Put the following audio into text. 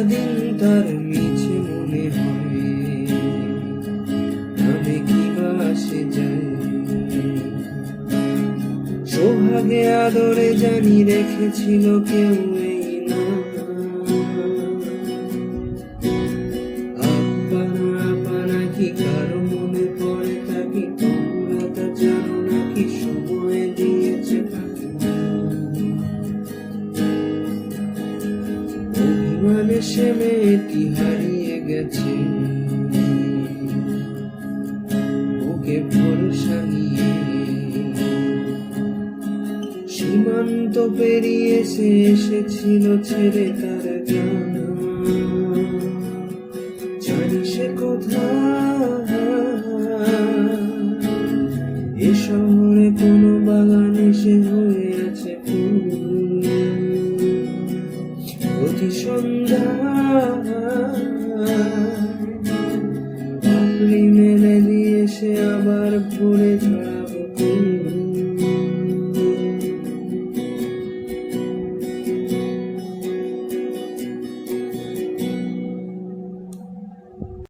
দিন তার মিছে মনে হয়, নামে কি বাসে যায়। সোহাগে আদরে জানি রেখেছিল কেউ এই না, আপা নাকি কারো মনে পড়ে তাকে, তোমরা তা জানো নাকি সময় দিয়েছে তাকে। অভিমানে সে মেয়েটি হারিয়ে গেছে, ওকে ভরসা নিয়ে সীমান্ত পেরিয়ে সে এসেছিল ছেড়ে তার গান। জানি সে কোথায়, এ শহরে কোনো বাগানে সে হয়ে আছে ফুল। প্রতি সন্ধ্যা